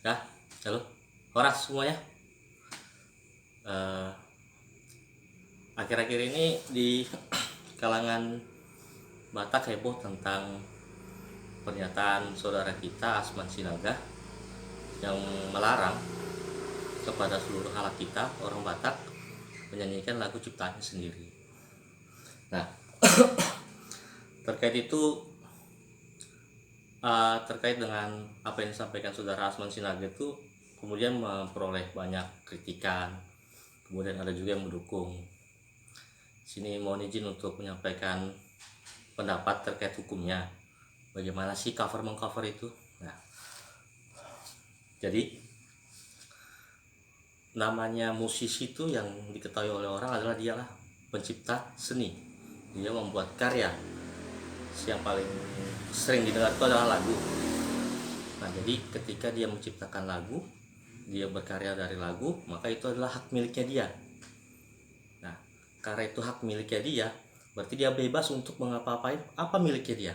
Ya, halo, Horas semuanya. Eh, Akhir-akhir ini di kalangan Batak heboh tentang pernyataan saudara kita Asman Sinaga yang melarang kepada seluruh halak kita orang Batak menyanyikan lagu ciptaannya sendiri. Nah, terkait itu terkait dengan apa yang disampaikan saudara Asman Sinaga itu kemudian memperoleh banyak kritikan, kemudian ada juga yang mendukung. Sini mohon izin untuk menyampaikan pendapat terkait hukumnya. Bagaimana sih cover mengcover itu? Nah, jadi namanya musisi itu yang diketahui oleh orang adalah dialah pencipta seni. Dia membuat karya. Yang paling sering didengar itu adalah lagu. Nah, jadi ketika dia menciptakan lagu, dia berkarya dari lagu, maka itu adalah hak miliknya dia. Nah, karena itu hak miliknya dia, berarti dia bebas untuk mengapa-apain apa miliknya dia.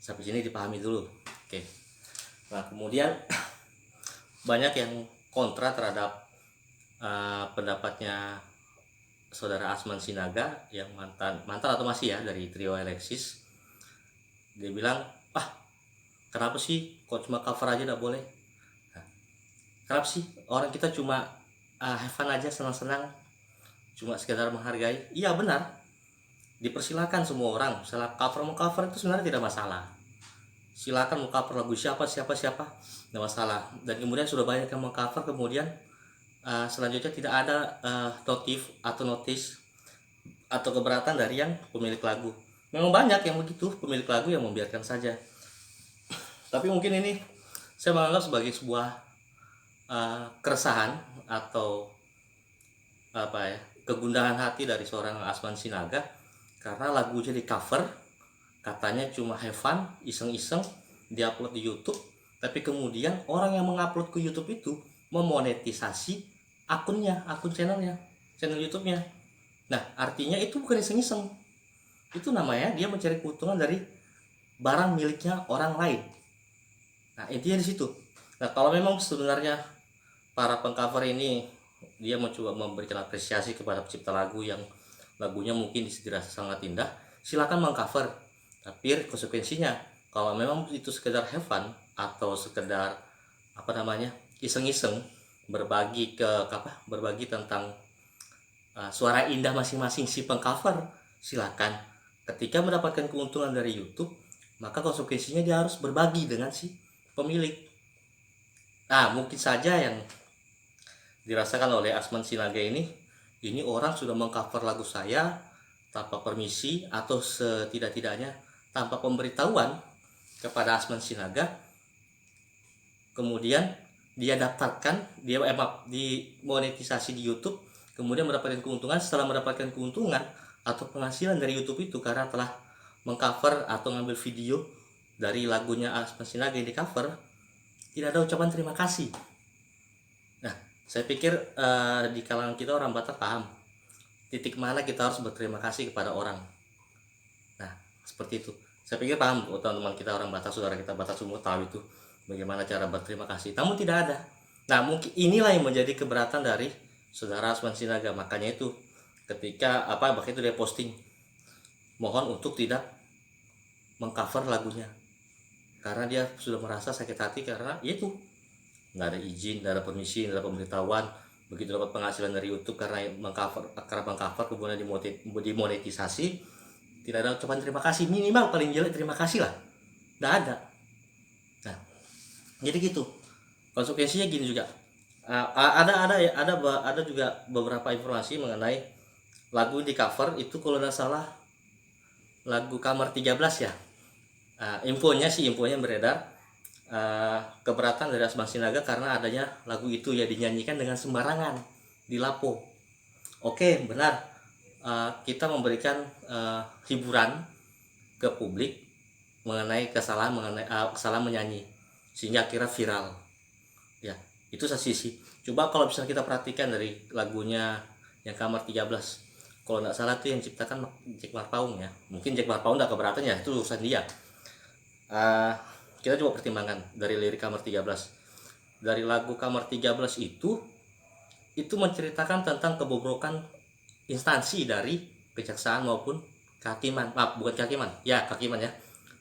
Sampai sini dipahami dulu. Oke. Nah, kemudian banyak yang kontra terhadap pendapatnya saudara Asman Sinaga yang mantan atau masih ya dari trio Alexis. Dia bilang, kenapa sih kok cuma cover aja tidak boleh? Nah, kenapa sih orang kita cuma have fun aja, senang-senang, cuma sekedar menghargai? Iya benar, dipersilakan semua orang. Misalnya mau cover itu sebenarnya tidak masalah. Silakan mau cover lagu siapa, tidak masalah. Dan kemudian sudah banyak yang mau cover, kemudian selanjutnya tidak ada notif atau notis atau keberatan dari yang pemilik lagu. Memang banyak yang begitu, pemilik lagu yang membiarkan saja. Tapi mungkin ini saya menganggap sebagai sebuah keresahan atau kegundahan hati dari seorang Asman Sinaga, karena lagunya di cover, katanya cuma have fun, iseng-iseng, diupload di YouTube, tapi kemudian orang yang mengupload ke YouTube itu memonetisasi akunnya, akun channel YouTube-nya. Nah, artinya itu bukan iseng-iseng. Itu namanya dia mencari keuntungan dari barang miliknya orang lain. Nah, intinya di situ. Nah, kalau memang sebenarnya para pengcover ini dia mencoba memberikan apresiasi kepada pencipta lagu yang lagunya mungkin dirasa sangat indah, silakan mengcover. Tapi konsekuensinya kalau memang itu sekedar have fun atau sekedar iseng-iseng berbagi tentang suara indah masing-masing si pengcover, silakan. Ketika mendapatkan keuntungan dari YouTube, maka konsekuensinya dia harus berbagi dengan si pemilik. Nah, mungkin saja yang dirasakan oleh Asman Sinaga ini orang sudah mengcover lagu saya tanpa permisi atau setidak-tidaknya tanpa pemberitahuan kepada Asman Sinaga. Kemudian dia daftarkan, dia dimonetisasi di YouTube, kemudian mendapatkan keuntungan. Setelah mendapatkan keuntungan atau penghasilan dari YouTube itu karena telah mengcover atau ngambil video dari lagunya Asman Sinaga yang di cover, tidak ada ucapan terima kasih. Nah, saya pikir di kalangan kita orang Batak paham titik mana kita harus berterima kasih kepada orang. Nah, seperti itu. Saya pikir paham teman-teman kita orang Batak, saudara kita Batak semua tahu itu bagaimana cara berterima kasih. Namun tidak ada. Nah, mungkin inilah yang menjadi keberatan dari saudara Asman Sinaga. Makanya itu ketika makanya itu dia posting mohon untuk tidak mengcover lagunya, karena dia sudah merasa sakit hati karena itu nggak ada izin, nggak ada permisi, nggak ada pemberitahuan. Begitu dapat penghasilan dari YouTube karena mengcover kemudian dimonetisasi, tidak ada ucapan terima kasih. Minimal paling jelek terima kasih lah, nggak ada. Nah, jadi gitu konsekuensinya. Gini juga ada juga beberapa informasi mengenai lagu di cover itu, kalau nggak salah lagu Kamar 13 ya. Infonya beredar keberatan dari Asman Sinaga karena adanya lagu itu ya dinyanyikan dengan sembarangan di Lapo. Oke, benar, kita memberikan hiburan ke publik mengenai kesalahan menyanyi sehingga akhirnya viral ya. Itu satu sisi. Coba kalau bisa kita perhatikan dari lagunya yang Kamar 13, kalau nggak salah tuh yang ciptakan Jack Marpaung ya. Mungkin Jack Marpaung nggak keberatan ya, itu urusan dia. Kita coba pertimbangkan dari lirik Kamar 13. dari lagu Kamar 13 itu menceritakan tentang kebobrokan instansi dari kejaksaan maupun kehakiman. Maaf, bukan kehakiman. Ya, kehakiman ya.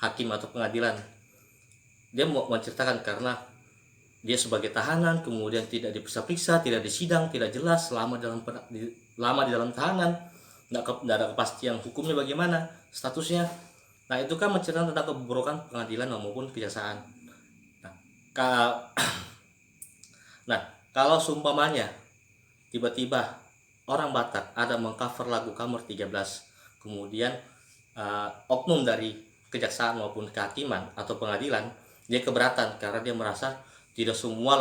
Hakim atau pengadilan. Dia mau menceritakan karena dia sebagai tahanan kemudian tidak diperiksa, tidak disidang, tidak jelas lama di dalam tahanan, nggak ada kepastian hukumnya bagaimana statusnya. Nah, itu kan menceritakan tentang kebobrokan pengadilan maupun kejaksaan. Nah, nah kalau seumpamanya tiba-tiba orang Batak ada mengcover lagu Kamar 13, kemudian oknum dari kejaksaan maupun kehakiman atau pengadilan dia keberatan karena dia merasa tidak semua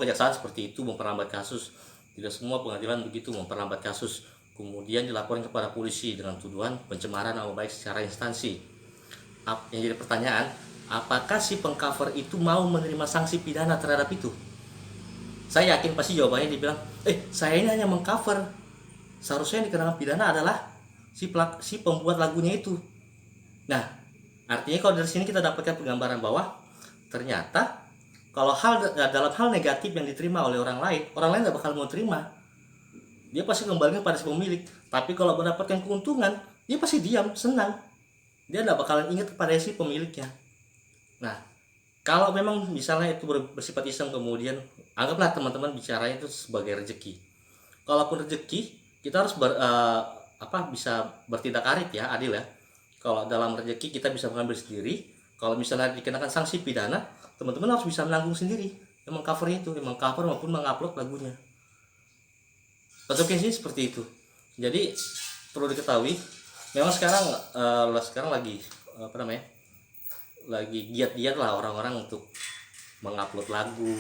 kejaksaan seperti itu memperlambat kasus, tidak semua pengadilan begitu memperlambat kasus, kemudian dilaporkan kepada polisi dengan tuduhan pencemaran nama baik secara instansi. Yang jadi pertanyaan, apakah si pengcover itu mau menerima sanksi pidana terhadap itu? Saya yakin pasti jawabannya dibilang, saya ini hanya mengcover, seharusnya yang dikenakan pidana adalah si pembuat lagunya itu. Nah, artinya kalau dari sini kita dapatkan penggambaran bahwa ternyata kalau dalam hal negatif yang diterima oleh orang lain nggak bakal mau terima. Dia pasti kembalikan pada si pemilik. Tapi kalau mendapatkan keuntungan, dia pasti diam, senang. Dia nggak bakalan ingat kepada si pemiliknya. Nah, kalau memang misalnya itu bersifat iseng, kemudian anggaplah teman-teman bicaranya itu sebagai rezeki. Kalaupun rezeki, kita harus bisa bertindak adil ya. Kalau dalam rezeki kita bisa mengambil sendiri. Kalau misalnya dikenakan sanksi pidana, teman-teman harus bisa menanggung sendiri yang mengcovernya itu, yang mengcover maupun mengupload lagunya. Konsekuensinya seperti itu. Jadi perlu diketahui, memang sekarang lagi lagi giat-giat lah orang-orang untuk mengupload lagu,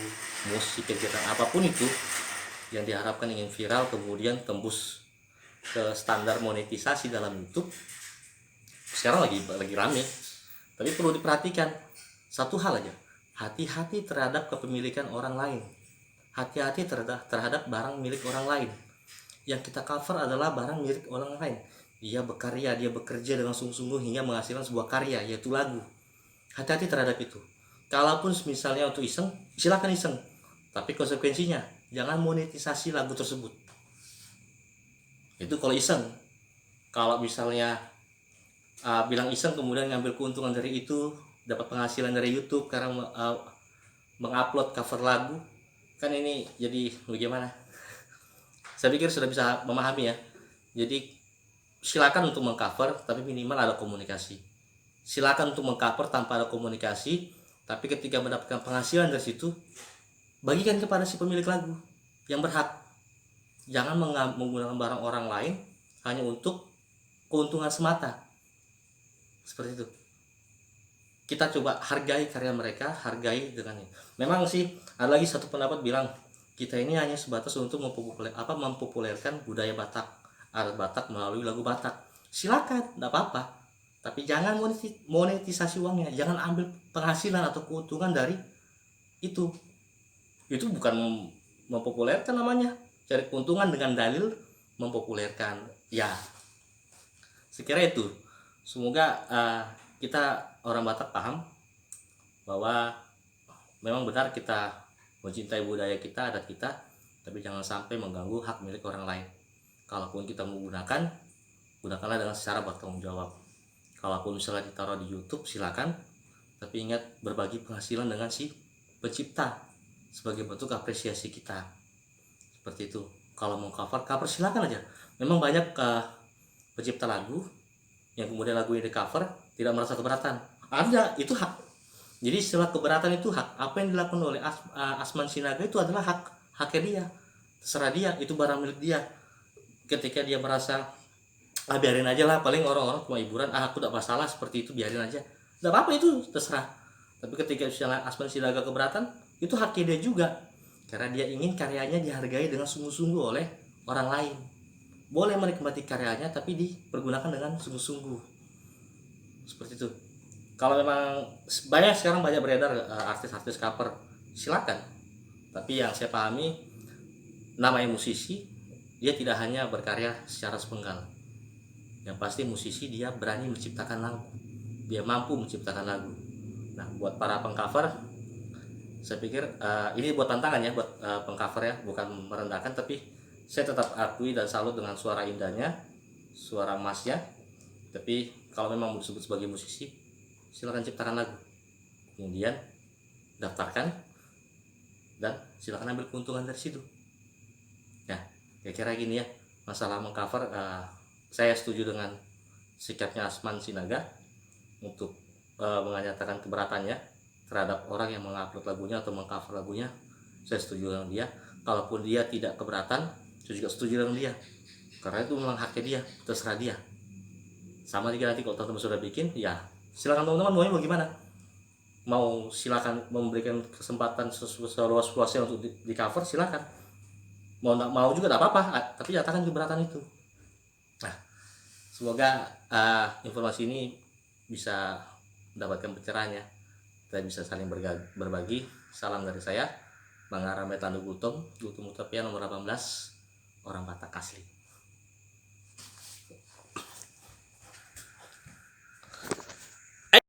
musik, kegiatan apapun itu yang diharapkan ingin viral kemudian tembus ke standar monetisasi dalam YouTube. Sekarang lagi rame. Tapi perlu diperhatikan satu hal aja, hati-hati terhadap kepemilikan orang lain, hati-hati terhadap barang milik orang lain. Yang kita cover adalah barang milik orang lain. Dia berkarya, dia bekerja dengan sungguh-sungguh hingga menghasilkan sebuah karya, yaitu lagu. Hati-hati terhadap itu. Kalaupun misalnya untuk iseng, silakan iseng, tapi konsekuensinya jangan monetisasi lagu tersebut. Itu kalau iseng. Kalau misalnya bilang iseng kemudian ngambil keuntungan dari itu, dapat penghasilan dari YouTube karena mengupload cover lagu, kan ini jadi bagaimana? Saya pikir sudah bisa memahami ya. Jadi silakan untuk mengcover, tapi minimal ada komunikasi. Silakan untuk mengcover tanpa ada komunikasi, tapi ketika mendapatkan penghasilan dari situ, bagikan kepada si pemilik lagu yang berhak. Jangan menggunakan barang orang lain hanya untuk keuntungan semata. Seperti itu. Kita coba hargai karya mereka, hargai dengan ini. Memang sih ada lagi satu pendapat bilang kita ini hanya sebatas untuk mempopulerkan budaya Batak, adat Batak melalui lagu Batak. Silakan, tidak apa-apa. Tapi jangan monetisasi uangnya, jangan ambil penghasilan atau keuntungan dari itu. Itu bukan mempopulerkan namanya, cari keuntungan dengan dalil mempopulerkan. Ya, sekira itu. Semoga kita orang Batak paham bahwa memang benar kita mencintai budaya kita, adat kita, tapi jangan sampai mengganggu hak milik orang lain. Kalaupun kita menggunakan, gunakanlah dengan secara bertanggung jawab. Kalaupun misalnya ditaruh di YouTube, silakan, tapi ingat berbagi penghasilan dengan si pencipta sebagai bentuk apresiasi kita. Seperti itu. Kalau mau cover silakan aja. Memang banyak pencipta lagu yang kemudian lagu ini di cover tidak merasa keberatan. Ada, itu hak. Jadi istilah keberatan itu hak. Apa yang dilakukan oleh Asman Sinaga itu adalah haknya dia. Terserah dia, itu barang milik dia. Ketika dia merasa biarin aja lah, paling orang-orang cuma hiburan, aku tidak masalah seperti itu, biarin aja. Tidak apa-apa, itu terserah. Tapi ketika misalnya Asman Sinaga keberatan, itu haknya dia juga. Karena dia ingin karyanya dihargai dengan sungguh-sungguh oleh orang lain. Boleh menikmati karyanya tapi dipergunakan dengan sungguh-sungguh. Seperti itu. Kalau memang sekarang banyak beredar artis-artis cover, silakan. Tapi yang saya pahami, namanya musisi, dia tidak hanya berkarya secara sepenggal. Yang pasti musisi dia berani menciptakan lagu. Dia mampu menciptakan lagu. Nah, buat para pengcover, Saya pikir ini buat tantangan ya, buat pengcover ya, bukan merendahkan, tapi saya tetap akui dan salut dengan suara indahnya, suara emasnya. Tapi kalau memang mau disebut sebagai musisi, silakan ciptakan lagu, kemudian daftarkan, dan silakan ambil keuntungan dari situ. Ya, kira-kira gini ya, masalah mengcover. Saya setuju dengan sikapnya Asman Sinaga untuk menyatakan keberatannya terhadap orang yang mengupload lagunya atau mengcover lagunya. Saya setuju dengan dia. Kalaupun dia tidak keberatan, saya juga setuju dengan dia, karena itu memang haknya dia, terserah dia. Sama juga nanti kalau teman-teman sudah bikin, ya silakan teman-teman maunya bagaimana. Mau silakan memberikan kesempatan seluas-luasnya untuk di cover, silakan. Mau nggak mau juga tidak apa-apa, tapi nyatakan keberatan itu. Nah, semoga informasi ini bisa mendapatkan pencerahannya. Kita bisa saling berbagi. Salam dari saya, Bang Aramet Tandu Gutom Utapian nomor 18, orang Batak asli.